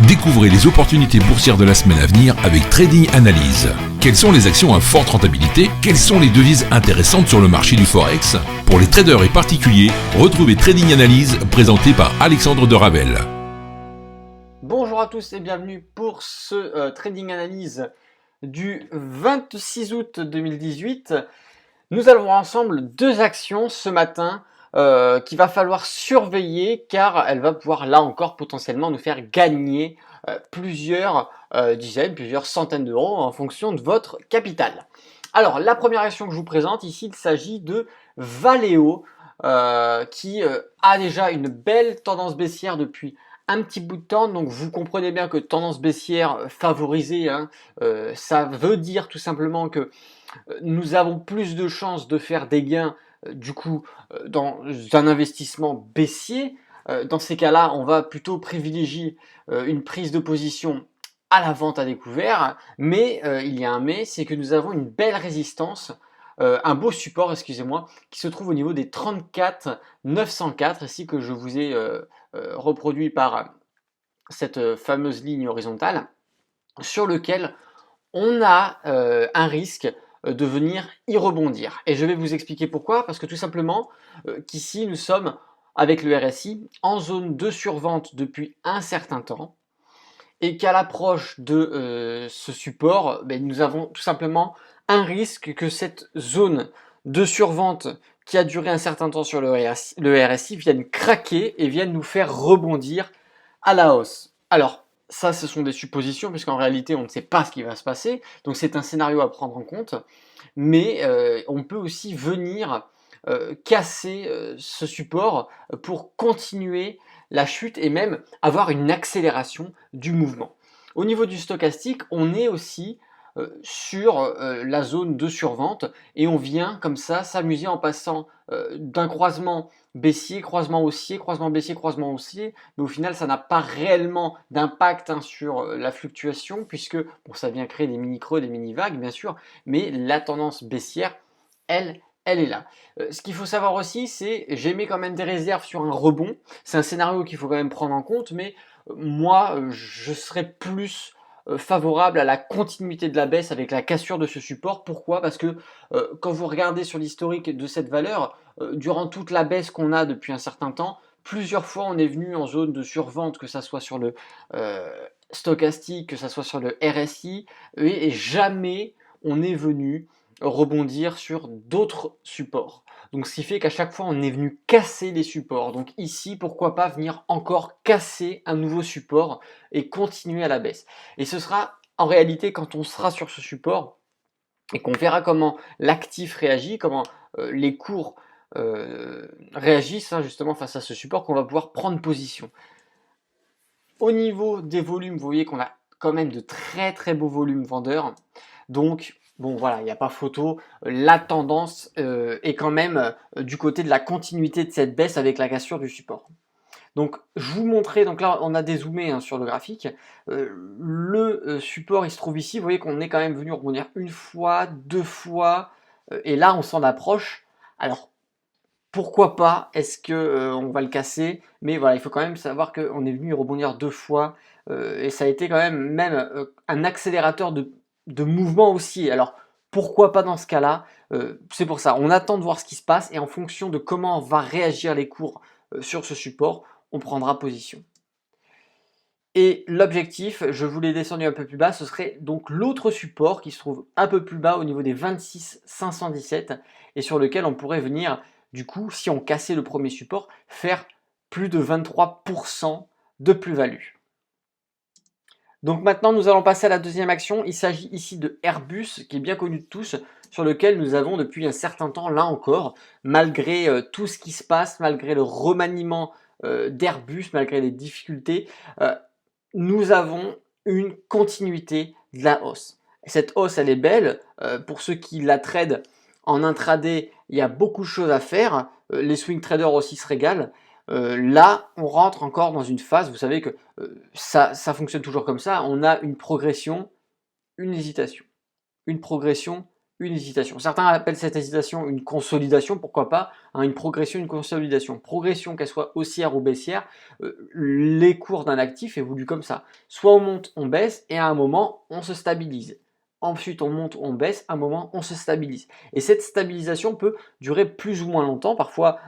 Découvrez les opportunités boursières de la semaine à venir avec Trading Analyse. Quelles sont les actions à forte rentabilité? Quelles sont les devises intéressantes sur le marché du Forex? Pour les traders et particuliers, retrouvez Trading Analyse présenté par Alexandre de Ravel. Bonjour à tous et bienvenue pour ce Trading Analyse du 26 août 2018. Nous allons voir ensemble deux actions ce matin qu'il va falloir surveiller car elle va pouvoir là encore potentiellement nous faire gagner plusieurs dizaines, plusieurs centaines d'euros en fonction de votre capital. Alors la première action que je vous présente ici, il s'agit de Valeo qui a déjà une belle tendance baissière depuis un petit bout de temps, donc vous comprenez bien que tendance baissière favorisée, ça veut dire tout simplement que nous avons plus de chances de faire des gains du coup dans un investissement baissier. Dans ces cas-là, on va plutôt privilégier une prise de position à la vente à découvert, mais il y a un mais, c'est que nous avons une belle résistance, un beau support, excusez-moi, qui se trouve au niveau des 34 904, ici que je vous ai reproduit par cette fameuse ligne horizontale, sur lequel on a un risque de venir y rebondir. Et je vais vous expliquer pourquoi, parce que tout simplement qu'ici nous sommes avec le RSI en zone de survente depuis un certain temps, et qu'à l'approche de ce support, nous avons tout simplement un risque que cette zone de survente qui a duré un certain temps sur le RSI vienne craquer et vienne nous faire rebondir à la hausse. Alors, ça, ce sont des suppositions, puisqu'en réalité, on ne sait pas ce qui va se passer, donc c'est un scénario à prendre en compte, mais on peut aussi venir casser ce support pour continuer la chute et même avoir une accélération du mouvement. Au niveau du stochastique, on est aussi sur la zone de survente et on vient comme ça s'amuser en passant d'un croisement baissier, croisement haussier, croisement baissier, croisement haussier, mais au final ça n'a pas réellement d'impact sur la fluctuation puisque bon, ça vient créer des mini-creux, des mini-vagues bien sûr, mais la tendance baissière, elle est là. Ce qu'il faut savoir aussi, c'est j'émets quand même des réserves sur un rebond. C'est un scénario qu'il faut quand même prendre en compte, mais moi, je serais plus favorable à la continuité de la baisse avec la cassure de ce support. Pourquoi? Parce que quand vous regardez sur l'historique de cette valeur, durant toute la baisse qu'on a depuis un certain temps, plusieurs fois on est venu en zone de survente, que ça soit sur le stochastique, que ça soit sur le RSI, et jamais on est venu rebondir sur d'autres supports. Donc ce qui fait qu'à chaque fois on est venu casser les supports. Donc ici, pourquoi pas venir encore casser un nouveau support et continuer à la baisse. Et ce sera en réalité quand on sera sur ce support et qu'on verra comment l'actif réagit, comment les cours réagissent justement face à ce support, qu'on va pouvoir prendre position. Au niveau des volumes, vous voyez qu'on a quand même de très très beaux volumes vendeurs. Donc bon voilà, il n'y a pas photo, la tendance est quand même du côté de la continuité de cette baisse avec la cassure du support. Donc je vous montrais, donc là on a dézoomé sur le graphique, le support il se trouve ici, vous voyez qu'on est quand même venu rebondir une fois, deux fois, et là on s'en approche. Alors pourquoi pas, est-ce que on va le casser? Mais voilà, il faut quand même savoir qu'on est venu rebondir deux fois, et ça a été quand même un accélérateur de mouvement aussi. Alors pourquoi pas dans ce cas-là? C'est pour ça, on attend de voir ce qui se passe et en fonction de comment va réagir les cours sur ce support, on prendra position. Et l'objectif, je vous l'ai descendu un peu plus bas, ce serait donc l'autre support qui se trouve un peu plus bas au niveau des 26 517 et sur lequel on pourrait venir, du coup, si on cassait le premier support, faire plus de 23% de plus-value. Donc maintenant, nous allons passer à la deuxième action. Il s'agit ici de Airbus, qui est bien connu de tous, sur lequel nous avons depuis un certain temps, là encore, malgré tout ce qui se passe, malgré le remaniement d'Airbus, malgré les difficultés, nous avons une continuité de la hausse. Cette hausse, elle est belle. Pour ceux qui la tradent en intraday, il y a beaucoup de choses à faire. Les swing traders aussi se régalent. Là, on rentre encore dans une phase, vous savez que ça fonctionne toujours comme ça, on a une progression, une hésitation. Une progression, une hésitation. Certains appellent cette hésitation une consolidation, pourquoi pas, hein, une progression, une consolidation. Progression, qu'elle soit haussière ou baissière, les cours d'un actif évoluent comme ça. Soit on monte, on baisse, et à un moment, on se stabilise. Ensuite, on monte, on baisse, à un moment, on se stabilise. Et cette stabilisation peut durer plus ou moins longtemps, parfois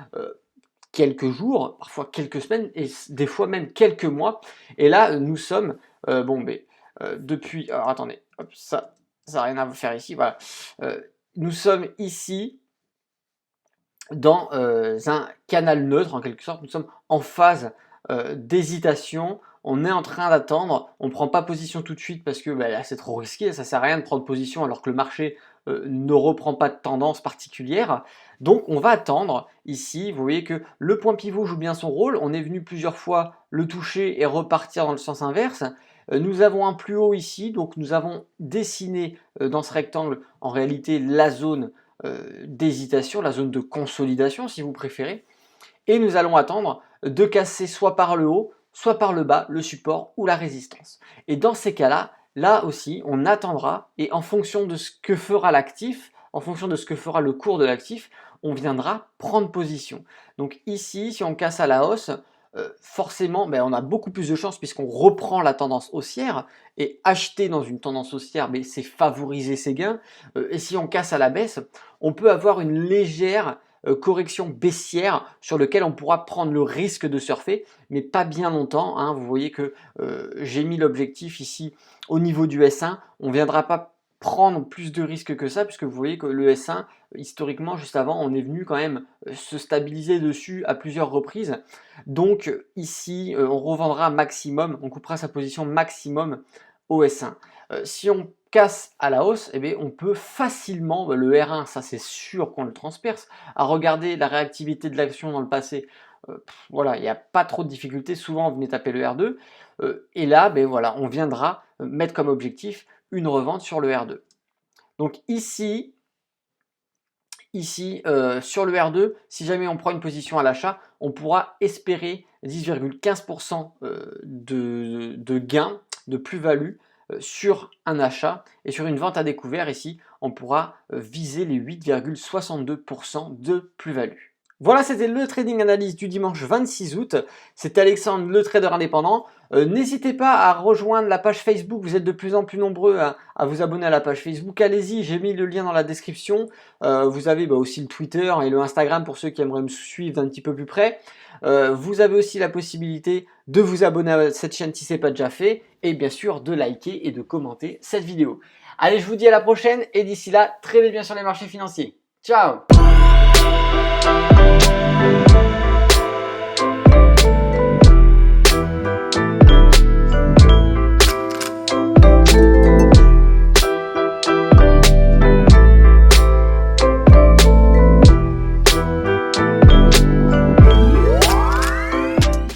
quelques jours, parfois quelques semaines, et des fois même quelques mois. Et là, nous sommes, depuis... Alors attendez, hop, ça n'a rien à faire ici, voilà. Nous sommes ici dans un canal neutre, en quelque sorte. Nous sommes en phase d'hésitation. On est en train d'attendre, on ne prend pas position tout de suite parce que là c'est trop risqué, ça ne sert à rien de prendre position alors que le marché ne reprend pas de tendance particulière. Donc on va attendre ici, vous voyez que le point pivot joue bien son rôle, on est venu plusieurs fois le toucher et repartir dans le sens inverse. Nous avons un plus haut ici, donc nous avons dessiné dans ce rectangle en réalité la zone d'hésitation, la zone de consolidation si vous préférez. Et nous allons attendre de casser soit par le haut, soit par le bas, le support ou la résistance. Et dans ces cas-là, là aussi, on attendra et en fonction de ce que fera l'actif, en fonction de ce que fera le cours de l'actif, on viendra prendre position. Donc ici, si on casse à la hausse, forcément, on a beaucoup plus de chances puisqu'on reprend la tendance haussière et acheter dans une tendance haussière, c'est favoriser ses gains. Et si on casse à la baisse, on peut avoir une légère correction baissière sur lequel on pourra prendre le risque de surfer, mais pas bien longtemps, hein. Vous voyez que j'ai mis l'objectif ici au niveau du S1. On ne viendra pas prendre plus de risques que ça, puisque vous voyez que le S1, historiquement, juste avant, on est venu quand même se stabiliser dessus à plusieurs reprises. Donc ici, on revendra maximum, on coupera sa position maximum au S1. Si on casse à la hausse, on peut facilement, le R1, ça c'est sûr qu'on le transperce. À regarder la réactivité de l'action dans le passé, voilà, il n'y a pas trop de difficultés. Souvent, on venait taper le R2. Et là, voilà, on viendra mettre comme objectif une revente sur le R2. Donc ici, sur le R2, si jamais on prend une position à l'achat, on pourra espérer 10,15% de gain, de plus-value sur un achat, et sur une vente à découvert ici, on pourra viser les 8,62% de plus-value. Voilà, c'était le trading analyse du dimanche 26 août. C'était Alexandre, le trader indépendant. N'hésitez pas à rejoindre la page Facebook. Vous êtes de plus en plus nombreux à vous abonner à la page Facebook. Allez-y, j'ai mis le lien dans la description. Vous avez aussi le Twitter et le Instagram pour ceux qui aimeraient me suivre d'un petit peu plus près. Vous avez aussi la possibilité de vous abonner à cette chaîne si ce n'est pas déjà fait. Et bien sûr, de liker et de commenter cette vidéo. Allez, je vous dis à la prochaine. Et d'ici là, tradez bien sur les marchés financiers. Ciao!